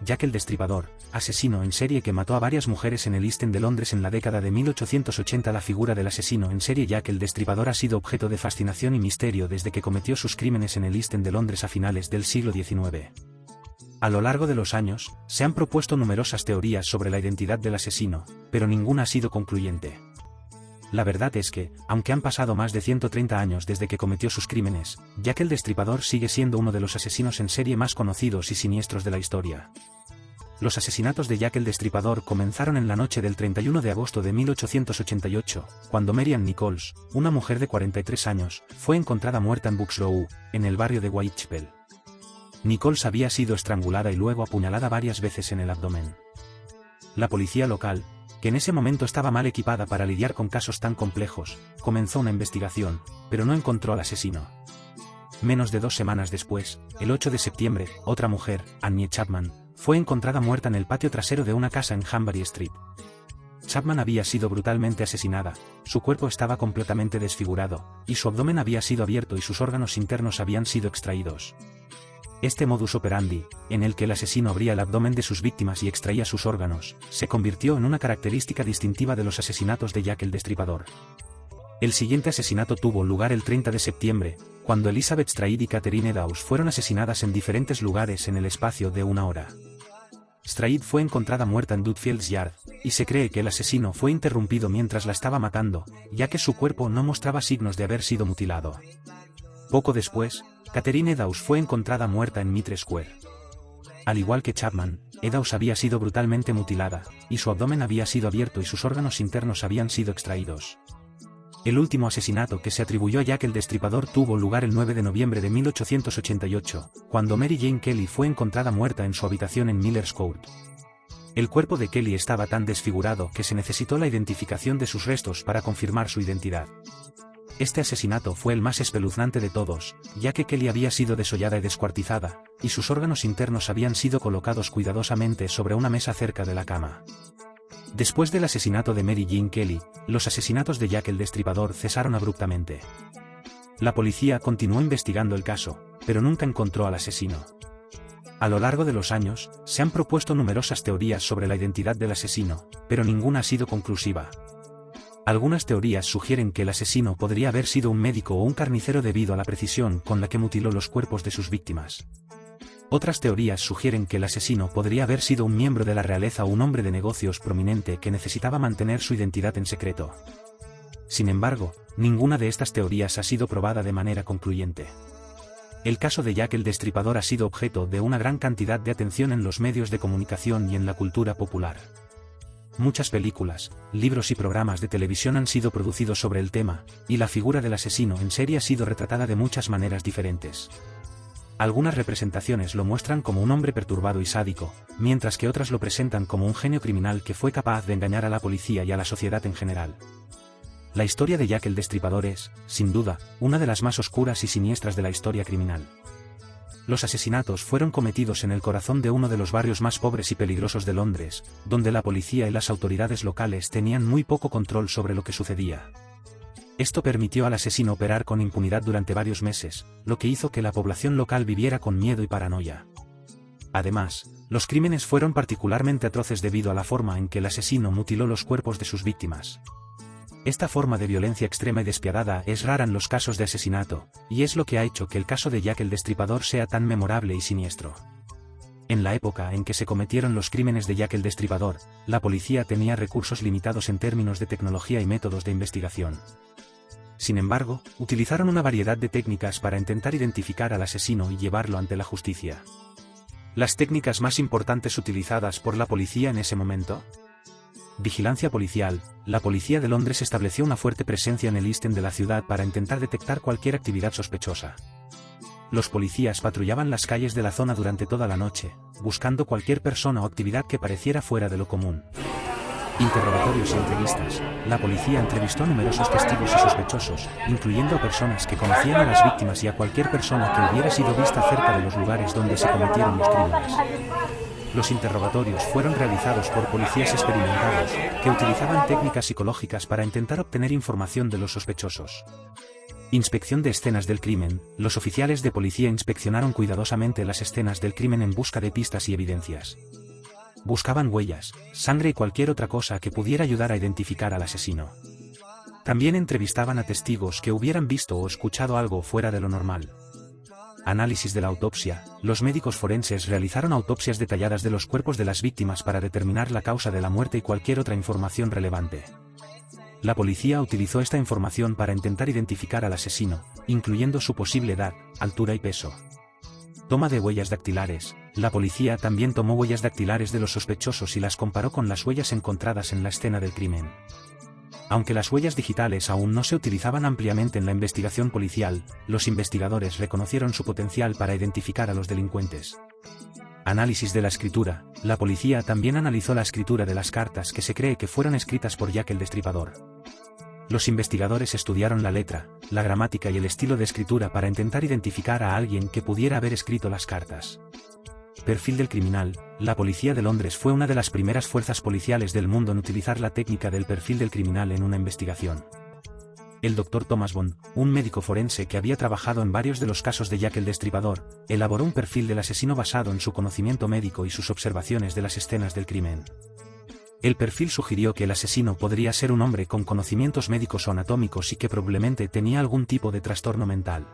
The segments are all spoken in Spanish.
Jack el Destripador, asesino en serie que mató a varias mujeres en el East End de Londres en la década de 1880. La figura del asesino en serie Jack el Destripador ha sido objeto de fascinación y misterio desde que cometió sus crímenes en el East End de Londres a finales del siglo XIX. A lo largo de los años, se han propuesto numerosas teorías sobre la identidad del asesino, pero ninguna ha sido concluyente. La verdad es que, aunque han pasado más de 130 años desde que cometió sus crímenes, Jack el Destripador sigue siendo uno de los asesinos en serie más conocidos y siniestros de la historia. Los asesinatos de Jack el Destripador comenzaron en la noche del 31 de agosto de 1888, cuando Marian Nichols, una mujer de 43 años, fue encontrada muerta en Bucks Row, en el barrio de Whitechapel. Nichols había sido estrangulada y luego apuñalada varias veces en el abdomen. La policía local, que en ese momento estaba mal equipada para lidiar con casos tan complejos, comenzó una investigación, pero no encontró al asesino. Menos de 2 semanas después, el 8 de septiembre, otra mujer, Annie Chapman, fue encontrada muerta en el patio trasero de una casa en Hanbury Street. Chapman había sido brutalmente asesinada, su cuerpo estaba completamente desfigurado, y su abdomen había sido abierto y sus órganos internos habían sido extraídos. Este modus operandi, en el que el asesino abría el abdomen de sus víctimas y extraía sus órganos, se convirtió en una característica distintiva de los asesinatos de Jack el Destripador. El siguiente asesinato tuvo lugar el 30 de septiembre, cuando Elizabeth Stride y Catherine Eddowes fueron asesinadas en diferentes lugares en el espacio de 1 hora. Stride fue encontrada muerta en Dudfields Yard, y se cree que el asesino fue interrumpido mientras la estaba matando, ya que su cuerpo no mostraba signos de haber sido mutilado. Poco después, Catherine Eddowes fue encontrada muerta en Mitre Square. Al igual que Chapman, Eddowes había sido brutalmente mutilada, y su abdomen había sido abierto y sus órganos internos habían sido extraídos. El último asesinato que se atribuyó a Jack el Destripador tuvo lugar el 9 de noviembre de 1888, cuando Mary Jane Kelly fue encontrada muerta en su habitación en Miller's Court. El cuerpo de Kelly estaba tan desfigurado que se necesitó la identificación de sus restos para confirmar su identidad. Este asesinato fue el más espeluznante de todos, ya que Kelly había sido desollada y descuartizada, y sus órganos internos habían sido colocados cuidadosamente sobre una mesa cerca de la cama. Después del asesinato de Mary Jane Kelly, los asesinatos de Jack el Destripador cesaron abruptamente. La policía continuó investigando el caso, pero nunca encontró al asesino. A lo largo de los años, se han propuesto numerosas teorías sobre la identidad del asesino, pero ninguna ha sido conclusiva. Algunas teorías sugieren que el asesino podría haber sido un médico o un carnicero debido a la precisión con la que mutiló los cuerpos de sus víctimas. Otras teorías sugieren que el asesino podría haber sido un miembro de la realeza o un hombre de negocios prominente que necesitaba mantener su identidad en secreto. Sin embargo, ninguna de estas teorías ha sido probada de manera concluyente. El caso de Jack el Destripador ha sido objeto de una gran cantidad de atención en los medios de comunicación y en la cultura popular. Muchas películas, libros y programas de televisión han sido producidos sobre el tema, y la figura del asesino en serie ha sido retratada de muchas maneras diferentes. Algunas representaciones lo muestran como un hombre perturbado y sádico, mientras que otras lo presentan como un genio criminal que fue capaz de engañar a la policía y a la sociedad en general. La historia de Jack el Destripador es, sin duda, una de las más oscuras y siniestras de la historia criminal. Los asesinatos fueron cometidos en el corazón de uno de los barrios más pobres y peligrosos de Londres, donde la policía y las autoridades locales tenían muy poco control sobre lo que sucedía. Esto permitió al asesino operar con impunidad durante varios meses, lo que hizo que la población local viviera con miedo y paranoia. Además, los crímenes fueron particularmente atroces debido a la forma en que el asesino mutiló los cuerpos de sus víctimas. Esta forma de violencia extrema y despiadada es rara en los casos de asesinato, y es lo que ha hecho que el caso de Jack el Destripador sea tan memorable y siniestro. En la época en que se cometieron los crímenes de Jack el Destripador, la policía tenía recursos limitados en términos de tecnología y métodos de investigación. Sin embargo, utilizaron una variedad de técnicas para intentar identificar al asesino y llevarlo ante la justicia. Las técnicas más importantes utilizadas por la policía en ese momento: vigilancia policial. La policía de Londres estableció una fuerte presencia en el East End de la ciudad para intentar detectar cualquier actividad sospechosa. Los policías patrullaban las calles de la zona durante toda la noche, buscando cualquier persona o actividad que pareciera fuera de lo común. Interrogatorios y entrevistas. La policía entrevistó a numerosos testigos y sospechosos, incluyendo a personas que conocían a las víctimas y a cualquier persona que hubiera sido vista cerca de los lugares donde se cometieron los crímenes. Los interrogatorios fueron realizados por policías experimentados, que utilizaban técnicas psicológicas para intentar obtener información de los sospechosos. Inspección de escenas del crimen. Los oficiales de policía inspeccionaron cuidadosamente las escenas del crimen en busca de pistas y evidencias. buscaban huellas, sangre y cualquier otra cosa que pudiera ayudar a identificar al asesino. También entrevistaban a testigos que hubieran visto o escuchado algo fuera de lo normal. Análisis de la autopsia. Los médicos forenses realizaron autopsias detalladas de los cuerpos de las víctimas para determinar la causa de la muerte y cualquier otra información relevante. La policía utilizó esta información para intentar identificar al asesino, incluyendo su posible edad, altura y peso. Toma de huellas dactilares. La policía también tomó huellas dactilares de los sospechosos y las comparó con las huellas encontradas en la escena del crimen. Aunque las huellas digitales aún no se utilizaban ampliamente en la investigación policial, los investigadores reconocieron su potencial para identificar a los delincuentes. Análisis de la escritura. La policía también analizó la escritura de las cartas que se cree que fueron escritas por Jack el Destripador. Los investigadores estudiaron la letra, la gramática y el estilo de escritura para intentar identificar a alguien que pudiera haber escrito las cartas. Perfil del criminal. La policía de Londres fue una de las primeras fuerzas policiales del mundo en utilizar la técnica del perfil del criminal en una investigación. El Dr. Thomas Bond, un médico forense que había trabajado en varios de los casos de Jack el Destripador, elaboró un perfil del asesino basado en su conocimiento médico y sus observaciones de las escenas del crimen. El perfil sugirió que el asesino podría ser un hombre con conocimientos médicos o anatómicos y que probablemente tenía algún tipo de trastorno mental.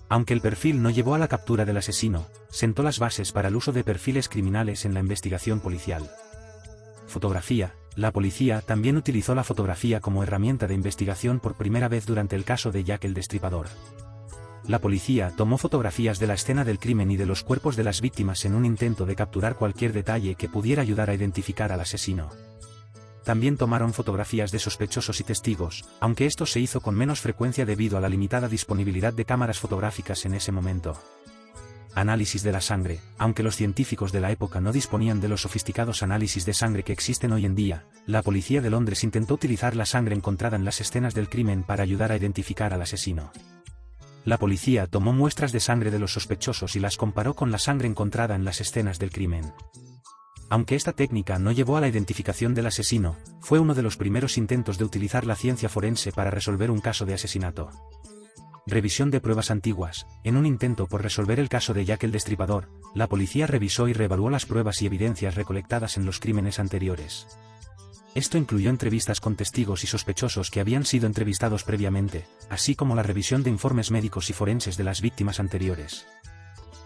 Aunque el perfil no llevó a la captura del asesino, sentó las bases para el uso de perfiles criminales en la investigación policial. Fotografía. La policía también utilizó la fotografía como herramienta de investigación por primera vez durante el caso de Jack el Destripador. La policía tomó fotografías de la escena del crimen y de los cuerpos de las víctimas en un intento de capturar cualquier detalle que pudiera ayudar a identificar al asesino. También tomaron fotografías de sospechosos y testigos, aunque esto se hizo con menos frecuencia debido a la limitada disponibilidad de cámaras fotográficas en ese momento. Análisis de la sangre. Aunque los científicos de la época no disponían de los sofisticados análisis de sangre que existen hoy en día, la policía de Londres intentó utilizar la sangre encontrada en las escenas del crimen para ayudar a identificar al asesino. La policía tomó muestras de sangre de los sospechosos y las comparó con la sangre encontrada en las escenas del crimen. Aunque esta técnica no llevó a la identificación del asesino, fue uno de los primeros intentos de utilizar la ciencia forense para resolver un caso de asesinato. Revisión de pruebas antiguas. En un intento por resolver el caso de Jack el Destripador, la policía revisó y reevaluó las pruebas y evidencias recolectadas en los crímenes anteriores. Esto incluyó entrevistas con testigos y sospechosos que habían sido entrevistados previamente, así como la revisión de informes médicos y forenses de las víctimas anteriores.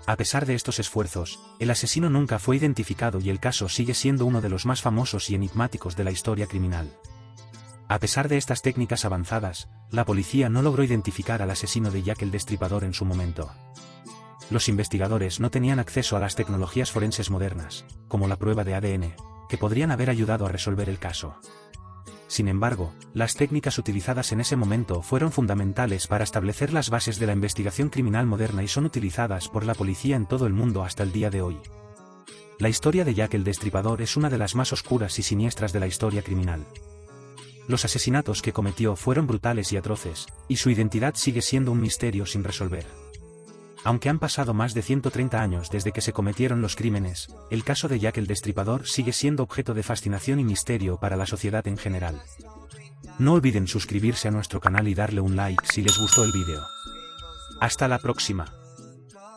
A pesar de estos esfuerzos, el asesino nunca fue identificado y el caso sigue siendo uno de los más famosos y enigmáticos de la historia criminal. A pesar de estas técnicas avanzadas, la policía no logró identificar al asesino de Jack el Destripador en su momento. Los investigadores no tenían acceso a las tecnologías forenses modernas, como la prueba de ADN, que podrían haber ayudado a resolver el caso. Sin embargo, las técnicas utilizadas en ese momento fueron fundamentales para establecer las bases de la investigación criminal moderna y son utilizadas por la policía en todo el mundo hasta el día de hoy. La historia de Jack el Destripador es una de las más oscuras y siniestras de la historia criminal. Los asesinatos que cometió fueron brutales y atroces, y su identidad sigue siendo un misterio sin resolver. Aunque han pasado más de 130 años desde que se cometieron los crímenes, el caso de Jack el Destripador sigue siendo objeto de fascinación y misterio para la sociedad en general. No olviden suscribirse a nuestro canal y darle un like si les gustó el vídeo. Hasta la próxima.